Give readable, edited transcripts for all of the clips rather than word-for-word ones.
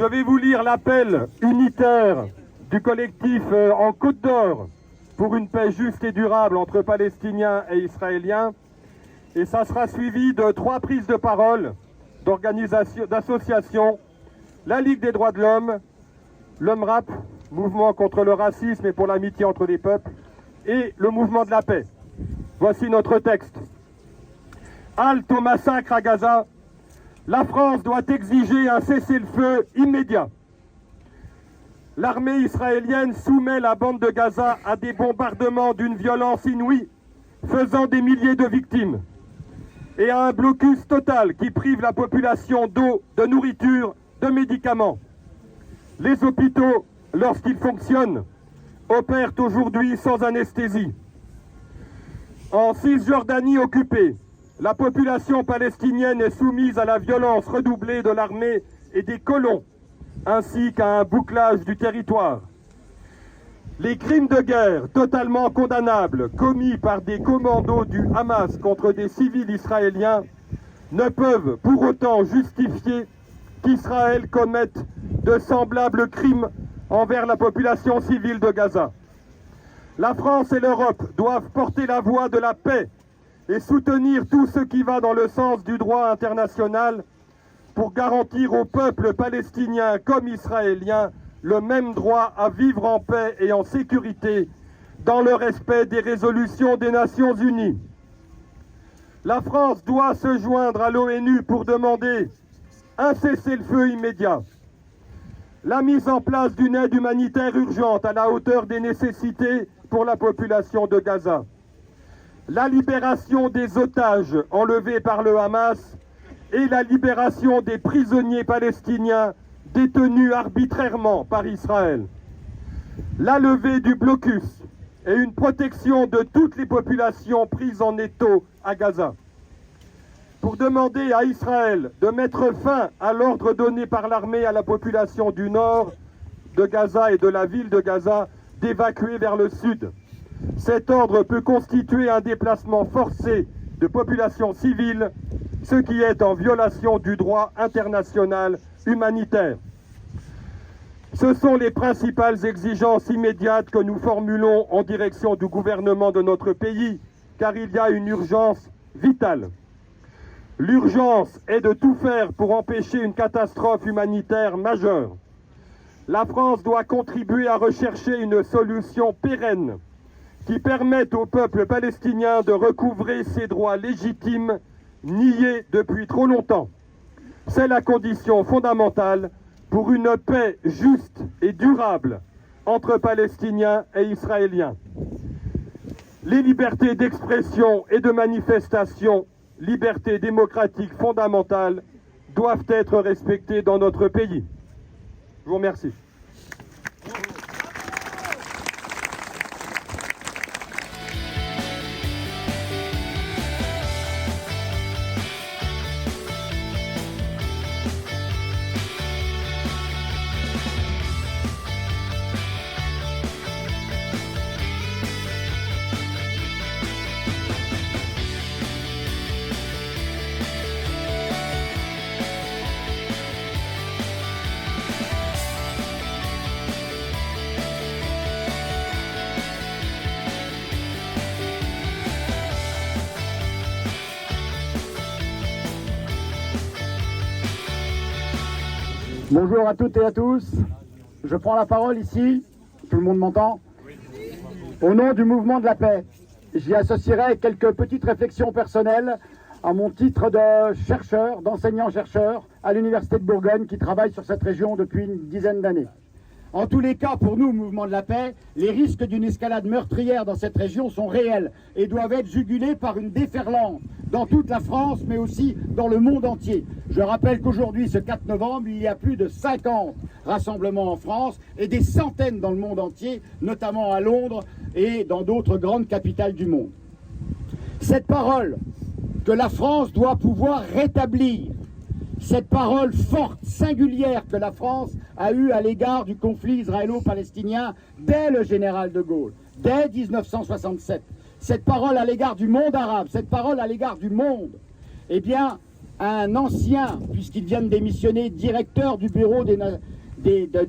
Je vais vous lire l'appel unitaire du collectif en Côte d'Or pour une paix juste et durable entre Palestiniens et Israéliens. Et ça sera suivi de 3 prises de parole d'organisations, d'associations, la Ligue des droits de l'homme, l'UMRAP, mouvement contre le racisme et pour l'amitié entre les peuples, et le mouvement de la paix. Voici notre texte. Halte au massacre à Gaza. La France doit exiger un cessez-le-feu immédiat. L'armée israélienne soumet la bande de Gaza à des bombardements d'une violence inouïe, faisant des milliers de victimes, et à un blocus total qui prive la population d'eau, de nourriture, de médicaments. Les hôpitaux, lorsqu'ils fonctionnent, opèrent aujourd'hui sans anesthésie. En Cisjordanie occupée, la population palestinienne est soumise à la violence redoublée de l'armée et des colons, ainsi qu'à un bouclage du territoire. Les crimes de guerre totalement condamnables commis par des commandos du Hamas contre des civils israéliens ne peuvent pour autant justifier qu'Israël commette de semblables crimes envers la population civile de Gaza. La France et l'Europe doivent porter la voix de la paix et soutenir tout ce qui va dans le sens du droit international pour garantir au peuple palestinien comme israélien le même droit à vivre en paix et en sécurité dans le respect des résolutions des Nations Unies. La France doit se joindre à l'ONU pour demander un cessez-le-feu immédiat, la mise en place d'une aide humanitaire urgente à la hauteur des nécessités pour la population de Gaza, la libération des otages enlevés par le Hamas et la libération des prisonniers palestiniens détenus arbitrairement par Israël, la levée du blocus et une protection de toutes les populations prises en étau à Gaza, pour demander à Israël de mettre fin à l'ordre donné par l'armée à la population du nord de Gaza et de la ville de Gaza d'évacuer vers le sud. Cet ordre peut constituer un déplacement forcé de populations civiles, ce qui est en violation du droit international humanitaire. Ce sont les principales exigences immédiates que nous formulons en direction du gouvernement de notre pays, car il y a une urgence vitale. L'urgence est de tout faire pour empêcher une catastrophe humanitaire majeure. La France doit contribuer à rechercher une solution pérenne qui permette au peuple palestinien de recouvrer ses droits légitimes niés depuis trop longtemps. C'est la condition fondamentale pour une paix juste et durable entre Palestiniens et Israéliens. Les libertés d'expression et de manifestation, libertés démocratiques fondamentales, doivent être respectées dans notre pays. Je vous remercie. Bonjour à toutes et à tous. Je prends la parole ici, tout le monde m'entend, au nom du mouvement de la paix. J'y associerai quelques petites réflexions personnelles à mon titre de chercheur, d'enseignant-chercheur à l'Université de Bourgogne qui travaille sur cette région depuis une dizaine d'années. En tous les cas, pour nous, mouvement de la paix, les risques d'une escalade meurtrière dans cette région sont réels et doivent être jugulés par une déferlante dans toute la France, mais aussi dans le monde entier. Je rappelle qu'aujourd'hui, ce 4 novembre, il y a plus de 50 rassemblements en France et des centaines dans le monde entier, notamment à Londres et dans d'autres grandes capitales du monde. Cette parole que la France doit pouvoir rétablir, cette parole forte, singulière que la France a eue à l'égard du conflit israélo-palestinien dès le général de Gaulle, dès 1967, cette parole à l'égard du monde arabe, cette parole à l'égard du monde, eh bien, un ancien, puisqu'il vient de démissionner, directeur du bureau de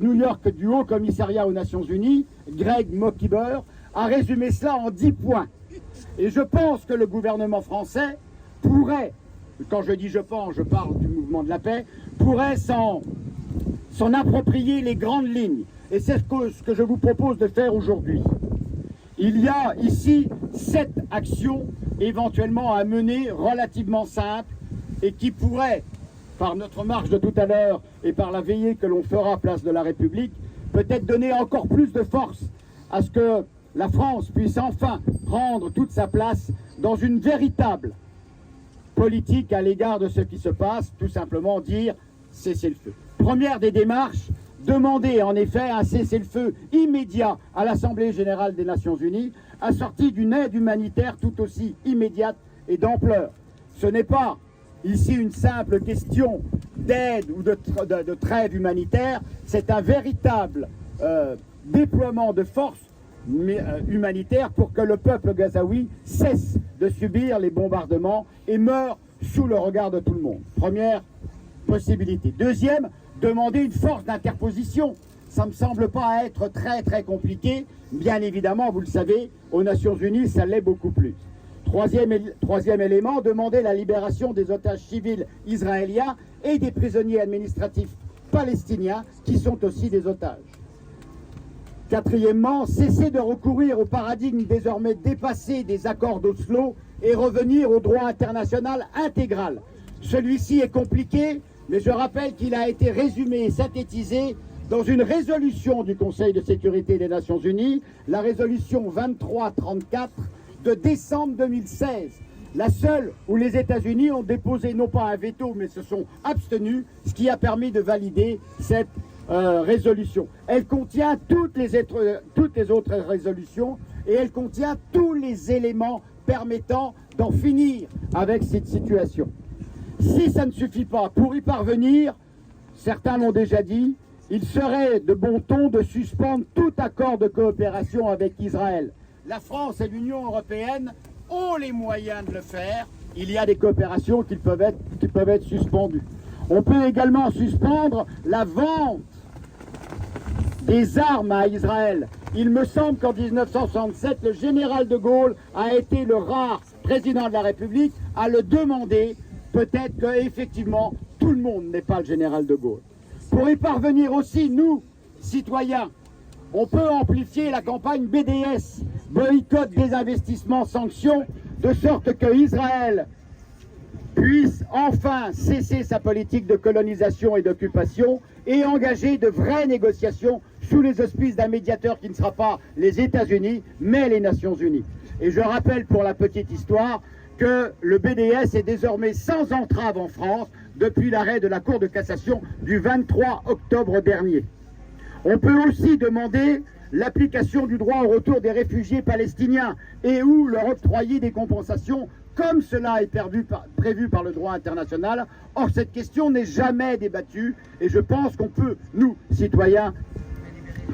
New York du Haut Commissariat aux Nations Unies, Greg Mockeber, a résumé cela en 10 points. Et je pense que le gouvernement français pourrait, quand je dis je pense, je parle du mouvement de la paix, pourrait s'en approprier les grandes lignes. Et c'est ce que je vous propose de faire aujourd'hui. Il y a ici 7 actions éventuellement à mener, relativement simples, et qui pourraient, par notre marche de tout à l'heure et par la veillée que l'on fera place de la République, peut-être donner encore plus de force à ce que la France puisse enfin prendre toute sa place dans une véritable politique à l'égard de ce qui se passe, tout simplement dire cessez-le-feu. Première des démarches, demander en effet un cessez-le-feu immédiat à l'Assemblée générale des Nations Unies, assorti d'une aide humanitaire tout aussi immédiate et d'ampleur. Ce n'est pas ici une simple question d'aide ou de trêve humanitaire, c'est un véritable déploiement de force humanitaire pour que le peuple gazaoui cesse de subir les bombardements et meure sous le regard de tout le monde. Première possibilité. Deuxième, demander une force d'interposition. Ça ne me semble pas être très compliqué. Bien évidemment, vous le savez, aux Nations Unies, ça l'est beaucoup plus. Troisième élément, demander la libération des otages civils israéliens et des prisonniers administratifs palestiniens qui sont aussi des otages. Quatrièmement, cesser de recourir au paradigme désormais dépassé des accords d'Oslo et revenir au droit international intégral. Celui-ci est compliqué, mais je rappelle qu'il a été résumé et synthétisé dans une résolution du Conseil de sécurité des Nations Unies, la résolution 2334 de décembre 2016. La seule où les États-Unis ont déposé non pas un veto, mais se sont abstenus, ce qui a permis de valider cette résolution. Elle contient toutes les autres résolutions et elle contient tous les éléments permettant d'en finir avec cette situation. Si ça ne suffit pas, pour y parvenir, certains l'ont déjà dit, il serait de bon ton de suspendre tout accord de coopération avec Israël. La France et l'Union européenne ont les moyens de le faire. Il y a des coopérations qui peuvent être suspendues. On peut également suspendre la vente des armes à Israël. Il me semble qu'en 1967, le général de Gaulle a été le rare président de la République à le demander. Peut-être qu'effectivement, tout le monde n'est pas le général de Gaulle. Pour y parvenir aussi, nous, citoyens, on peut amplifier la campagne BDS, boycott, désinvestissement, sanctions, de sorte que Israël puisse enfin cesser sa politique de colonisation et d'occupation et engager de vraies négociations sous les auspices d'un médiateur qui ne sera pas les États-Unis, mais les Nations Unies. Et je rappelle pour la petite histoire que le BDS est désormais sans entrave en France depuis l'arrêt de la Cour de cassation du 23 octobre dernier. On peut aussi demander l'application du droit au retour des réfugiés palestiniens et ou leur octroyer des compensations comme cela est prévu par le droit international. Or, cette question n'est jamais débattue et je pense qu'on peut, nous, citoyens,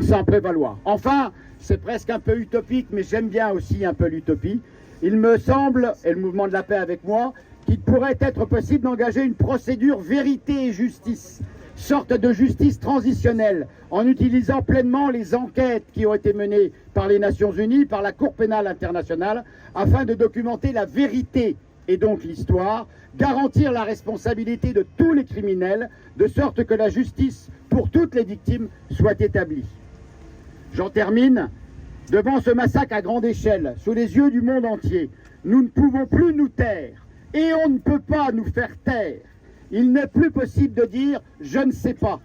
s'en prévaloir. Enfin, c'est presque un peu utopique, mais j'aime bien aussi un peu l'utopie. Il me semble, et le mouvement de la paix avec moi, qu'il pourrait être possible d'engager une procédure vérité et justice, sorte de justice transitionnelle, en utilisant pleinement les enquêtes qui ont été menées par les Nations Unies, par la Cour pénale internationale, afin de documenter la vérité et donc l'histoire, garantir la responsabilité de tous les criminels, de sorte que la justice pour toutes les victimes soit établie. J'en termine. Devant ce massacre à grande échelle, sous les yeux du monde entier, nous ne pouvons plus nous taire et on ne peut pas nous faire taire. Il n'est plus possible de dire « je ne sais pas »,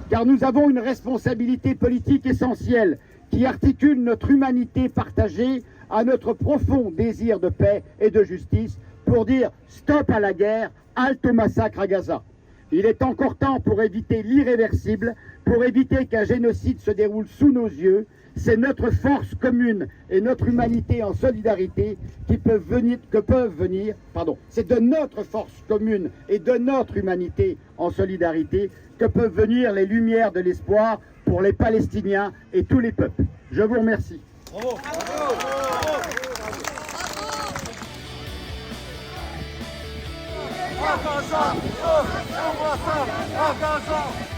car nous avons une responsabilité politique essentielle qui articule notre humanité partagée à notre profond désir de paix et de justice pour dire « stop à la guerre, halte au massacre à Gaza ». Il est encore temps pour éviter l'irréversible, pour éviter qu'un génocide se déroule sous nos yeux. C'est notre force commune et notre humanité en solidarité c'est de notre force commune et de notre humanité en solidarité que peuvent venir les lumières de l'espoir pour les Palestiniens et tous les peuples. Je vous remercie. Bravo. Bravo. Bravo. On voit ça à Gaza.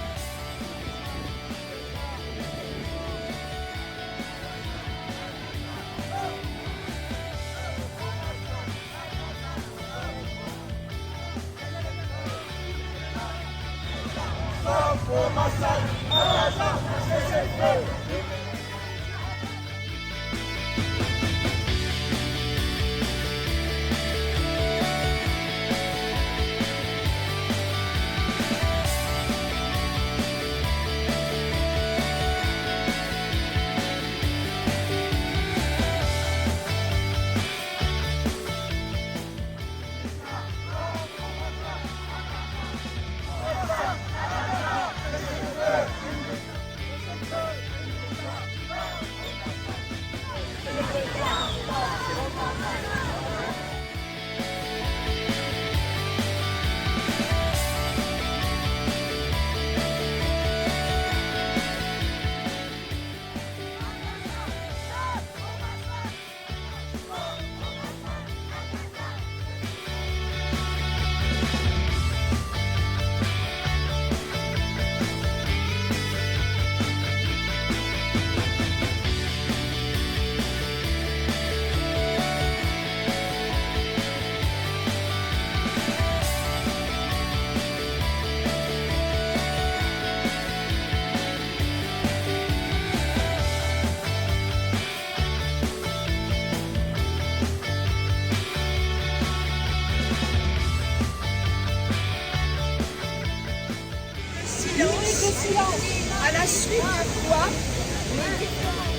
Silence. À la suite de quoi